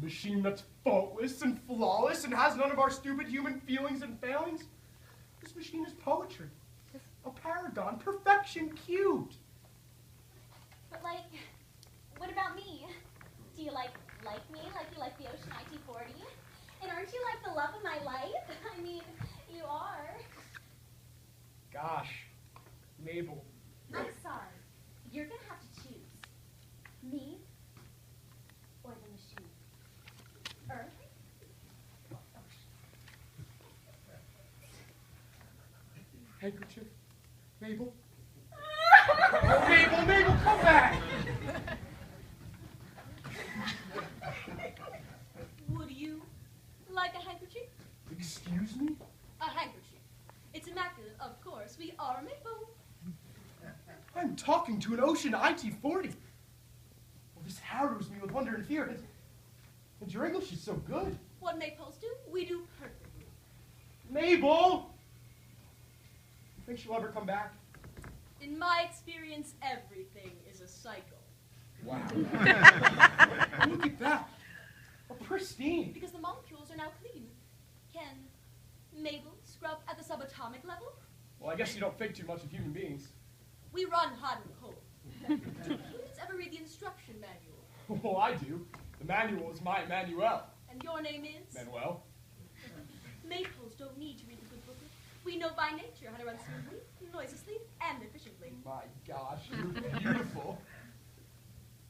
machine that's faultless and flawless and has none of our stupid human feelings and failings. This machine is poetry. A paragon, perfection cubed. But like, what about me? Do you like me like you like the Ocean IT40? And aren't you like the love of my life? I mean, you are. Gosh, Mabel. I'm sorry. You're gonna have to choose. Me or the machine. Earth or ocean. Handkerchief. Mabel. Oh, Mabel, come back! Would you like a handkerchief? Excuse me? A handkerchief. It's immaculate, of course. We are Maple. I'm talking to an Ocean IT40. Well, this harrows me with wonder and fear. And your English is so good. What Maples do, we do perfectly. Mabel! Think she'll ever come back? In my experience, everything is a cycle. Wow. Look at that. A pristine. Because the molecules are now clean. Can Mabel scrub at the subatomic level? Well, I guess you don't think too much of human beings. We run hot and cold. Do humans ever read the instruction manual? Well, I do. The manual is my Emmanuel. And your name is? Manuel. Maples don't need to read the good booklet. We know by nature how to run smoothly, noiselessly, and efficiently. My gosh, you're beautiful.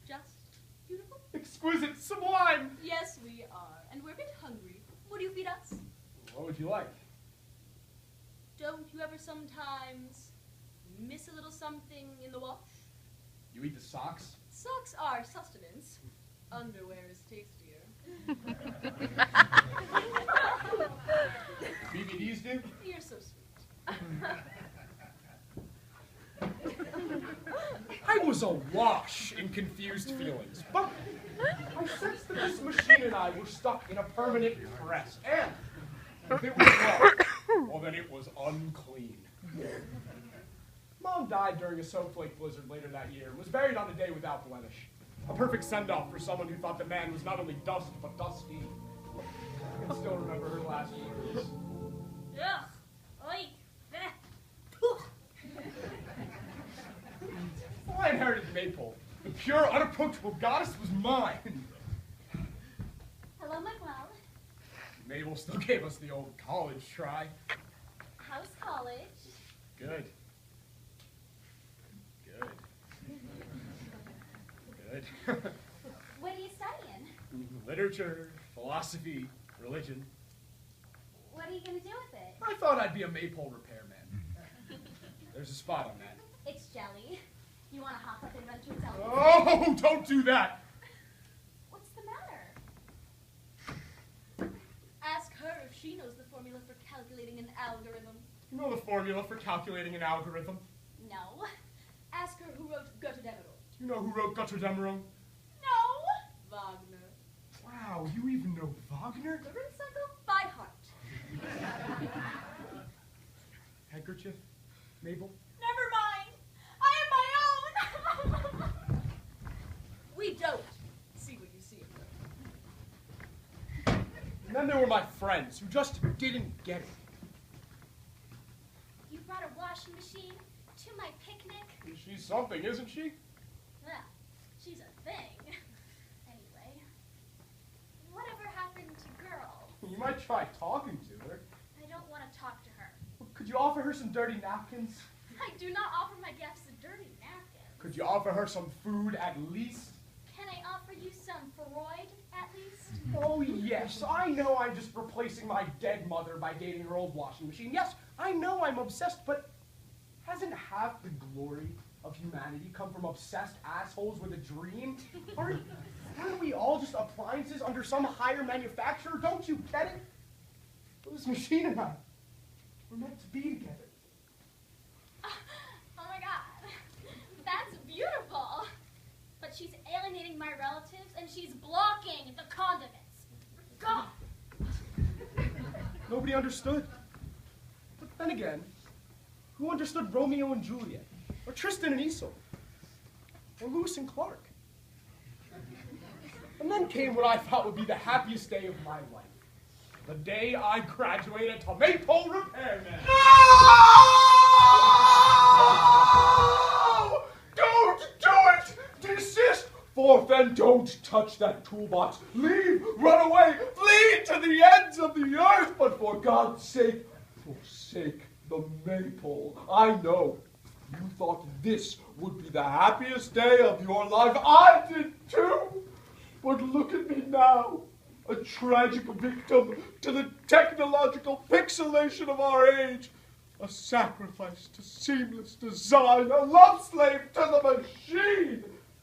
Just beautiful? Exquisite, sublime. Yes, we are. And we're a bit hungry. Would you feed us? What would you like? Don't you ever sometimes miss a little something in the wash? You eat the socks? Socks are sustenance. Underwear is tastier. BBDs do? You're so sweet. I was awash in confused feelings, but I sensed that this machine and I were stuck in a permanent press, and if it was wrong, well then it was unclean. Mom died during a snowflake blizzard later that year and was buried on a day without blemish. A perfect send-off for someone who thought that man was not only dust, but dusty. I can still remember her last words. Ugh. Oik. Bleh. Well, I inherited Maypole. The pure, unapproachable goddess was mine. Hello, Manuel. Mabel still gave us the old college try. How's college? Good. Good. Good. What are you studying? Literature, philosophy, religion. What are you going to do with it? I thought I'd be a Maypole repairman. There's a spot on that. It's jelly. You want to hop up and run to its element? Oh, don't do that! What's the matter? Ask her if she knows the formula for calculating an algorithm. You know the formula for calculating an algorithm? No. Ask her who wrote Götterdämmerung. You know who wrote Götterdämmerung? No. Wagner. Wow, you even know Wagner? The Ring Cycle by heart. Handkerchief? Mabel? Never mind. I am my own. We don't see what you see. And then there were my friends who just didn't get it. You brought a washing machine to my picnic? She's something, isn't she? Well, she's a thing. Anyway, whatever happened to Girl? You might try talking to her. I don't want to talk to her. Could you offer her some dirty napkins? I do not offer my guests a dirty napkin. Could you offer her some food at least? Can I offer you some Freud at least? Oh, yes. I know I'm just replacing my dead mother by dating her old washing machine. Yes, I know I'm obsessed, but hasn't half the glory of humanity come from obsessed assholes with a dream? Aren't we all just appliances under some higher manufacturer? Don't you get it? Well, this machine and I, we're meant to be together. Oh my god. That's beautiful. But she's alienating my relatives and she's blocking the condiments. God. Nobody understood. But then again, who understood Romeo and Juliet? Or Tristan and Isolde? Or Lewis and Clark? And then came what I thought would be the happiest day of my life. The day I graduated to Maypole Repairman. No! Don't do it! Desist! Forth, don't touch that toolbox. Leave, run away, flee to the ends of the earth, but for God's sake, forsake the Maypole. I know you thought this would be the happiest day of your life. I did too. But look at me now, a tragic victim to the technological pixelation of our age, a sacrifice to seamless design, a love slave to the machine.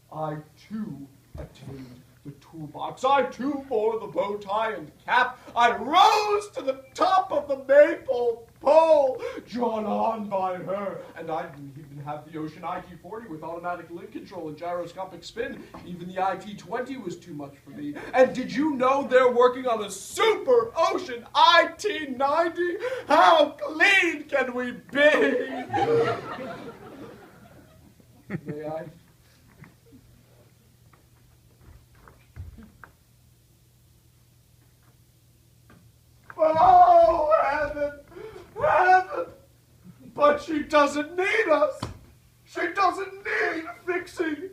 I too attained the toolbox. I too wore the bow tie and cap. I rose to the top of the Maypole pole, drawn on by her. And I didn't even have the Ocean IT-40 with automatic link control and gyroscopic spin. Even the IT-20 was too much for me. And did you know they're working on a super Ocean IT-90? How clean can we be? May I? Oh, heaven, heaven! But she doesn't need us. She doesn't need fixing.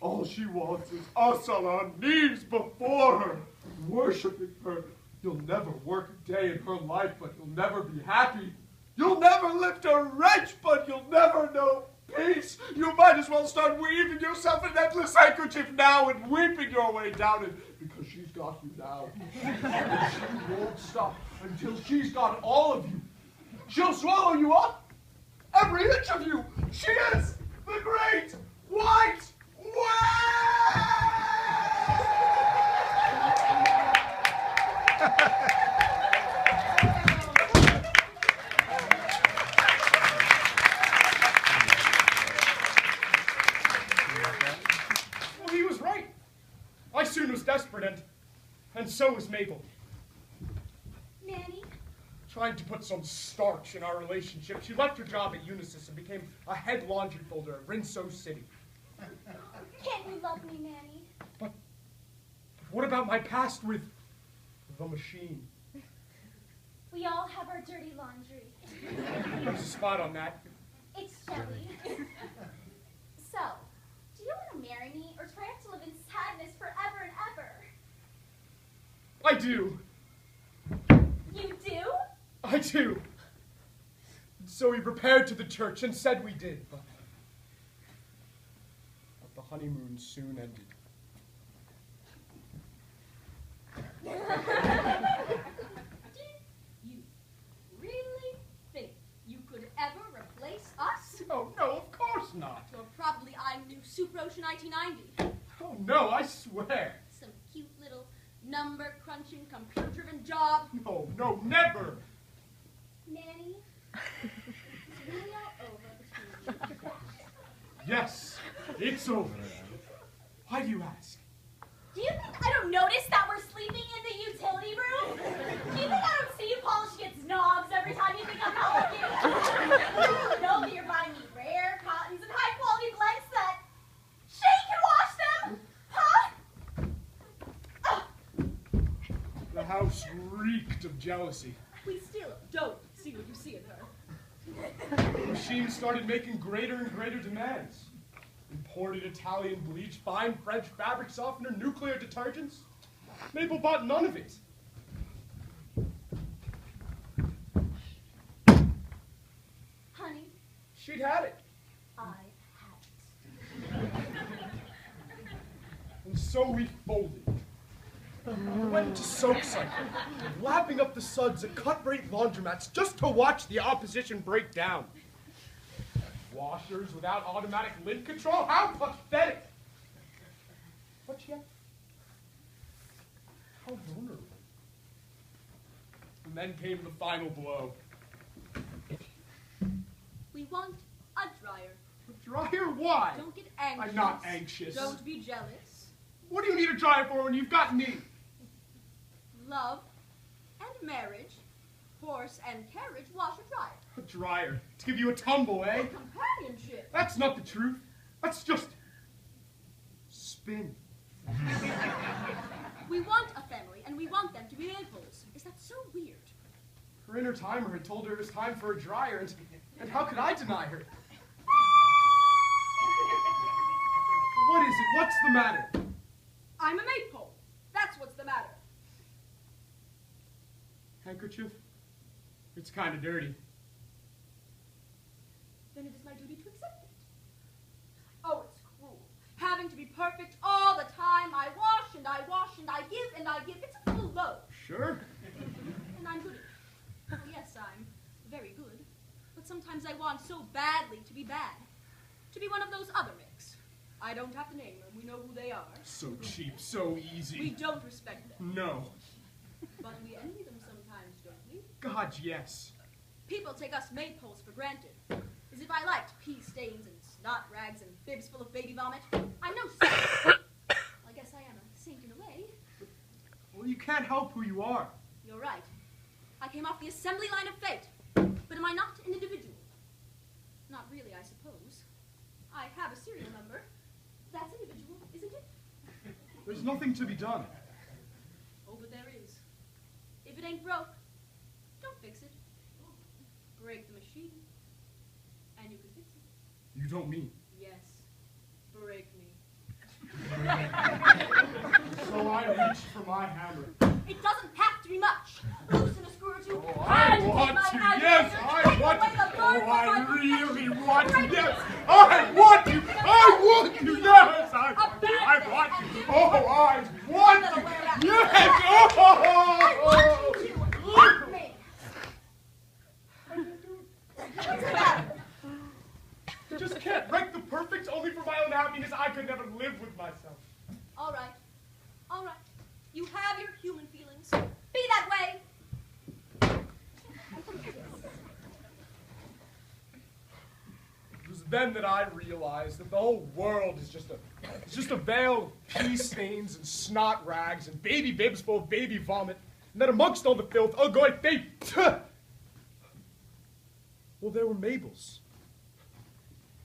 All she wants is us on our knees before her, worshiping her. You'll never work a day in her life, but you'll never be happy. You'll never lift a wrench, but you'll never know peace. You might as well start weaving yourself an endless handkerchief now and weeping your way down it, because she's got you now. And she won't stop until she's got all of you. She'll swallow you up, every inch of you. She is the great white whale! Well, he was right. I soon was desperate, and so was Mabel. Nanny? Trying to put some starch in our relationship, she left her job at Unisys and became a head laundry folder at Rinso City. Can't you love me, Nanny? But what about my past with the machine? We all have our dirty laundry. There's a spot on that. It's jelly. So, do you want to marry me, or do I have to live in sadness forever and ever? I do. You do? I do. So we repaired to the church and said we did, but the honeymoon soon ended. Do you really think you could ever replace us? Oh, no, of course not. You're probably eyeing new Super Ocean IT-90. Oh, no, I swear. Some cute little number-crunching, computer-driven job. No, no, never. Nanny? It's really all over between you. Yes, it's over. Why do you ask? Do you think I don't notice that we're sleeping in the utility room? Do you think I don't see you polishing its knobs every time you think I'm not looking? You don't know that you're buying me rare cottons and high-quality blends that Shay can wash them? Huh? The house reeked of jealousy. We still don't see what you see in her. The machine started making greater and greater demands. Imported Italian bleach, fine French fabric softener, nuclear detergents. Mabel bought none of it. Honey, She'd had it. I had it. And so we folded. We went into soap cycle, lapping up the suds at cut-rate laundromats just to watch the opposition break down. Washers without automatic lint control? How pathetic! But yet, how vulnerable. And then came the final blow. We want a dryer. A dryer? Why? Don't get anxious. I'm not anxious. Don't be jealous. What do you need a dryer for when you've got me? Love and marriage, horse and carriage, wash a dryer. A dryer. To give you a tumble, eh? Companionship. That's not the truth. That's just spin. We want a family, and we want them to be maypoles. Is that so weird? Her inner timer had told her it was time for a dryer, and how could I deny her? What is it? What's the matter? I'm a maypole. That's what's the matter. Handkerchief? It's kind of dirty. Then it is my duty to accept it. Oh, it's cruel. Having to be perfect all the time. I wash and I wash and I give and I give. It's a full load. Sure. And I'm good. Oh, yes, I'm very good. But sometimes I want so badly to be bad. To be one of those other micks. I don't have to name them. We know who they are. So cheap, so easy. We don't respect them. No. But we envy them sometimes, don't we? God, yes. People take us maypoles for granted. As if I liked pea stains and snot rags and bibs full of baby vomit. I'm no saint. I guess I am a saint in a way. Well, you can't help who you are. You're right. I came off the assembly line of fate. But am I not an individual? Not really, I suppose. I have a serial number. That's individual, isn't it? There's nothing to be done. Oh, but there is. If it ain't broke, don't fix it. Break the machine. And you can fix it. You don't mean. Yes. Break me. So I reached for my hammer. It doesn't have to be much. Loosen a screw or two. Oh, I and want take to, my hand yes, and I take want away to. the burn Oh, from I my really protection. want to, Break yes. it. I want to, I want to, yes. I want to, I want to. Oh, I want to, yes. Oh. You want me. What's the matter? I just can't wreck the perfect only for my own happiness. I could never live with myself. All right. All right. You have your human feelings. Be that way. It was then that I realized that the whole world is just a veil of pea stains and snot rags and baby bibs full of baby vomit, and that amongst all the filth, well, there were Mabels.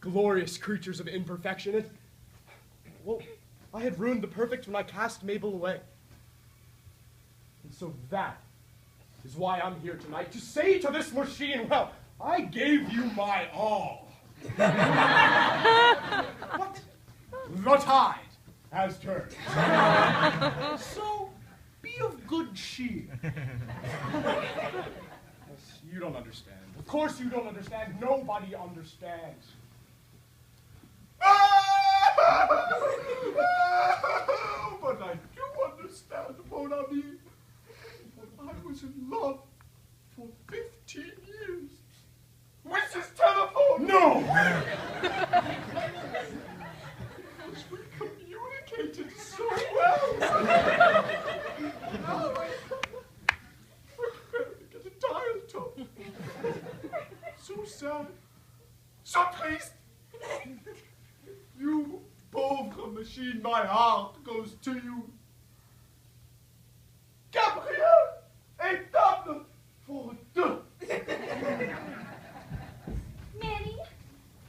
Glorious creatures of imperfection. And, well, I had ruined the perfect when I cast Mabel away. And so that is why I'm here tonight, to say to this machine, well, I gave you my all. What? The tide has turned. So, be of good cheer. Yes, you don't understand. Of course you don't understand. Nobody understands. But I do understand, mon ami. I was in love for 15 years. Mrs. Telephone! No! Because we communicated so well. Now we're preparing to get a dial tone. So sad. So pleased. You pauvre machine, my heart goes to you. Gabriel et table for deux. Manny,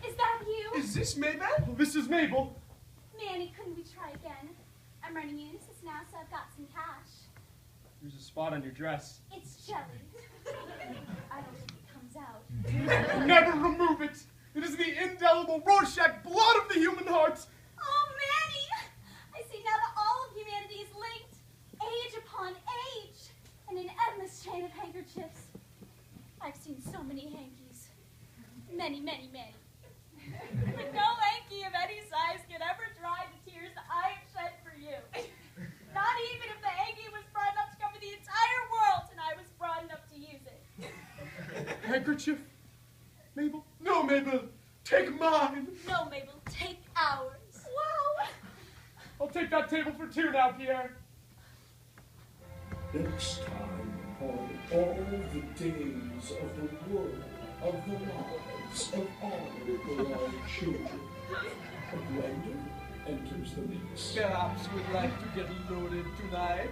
is that you? Is this Mabel? Oh, this is Mabel. Manny, couldn't we try again? I'm running Unisys now, so I've got some cash. There's a spot on your dress. It's jelly. I don't think it comes out. Never remove it. It is the indelible Rorschach blood of the human heart. Oh, Manny! I see now that all of humanity is linked, age upon age, in an endless chain of handkerchiefs. I've seen so many hankies. Many, many, many. But no hanky of any size can ever dry the tears that I have shed for you. Not even if the hanky was broad enough to cover the entire world and I was broad enough to use it. Handkerchief? Mabel? No, Mabel. Take mine. No, Mabel, take ours. Whoa! I'll take that table for two now, Pierre. Next time on all the days of the world, of the lives of all the our children, Brandon enters the mix. Perhaps you would like to get loaded tonight?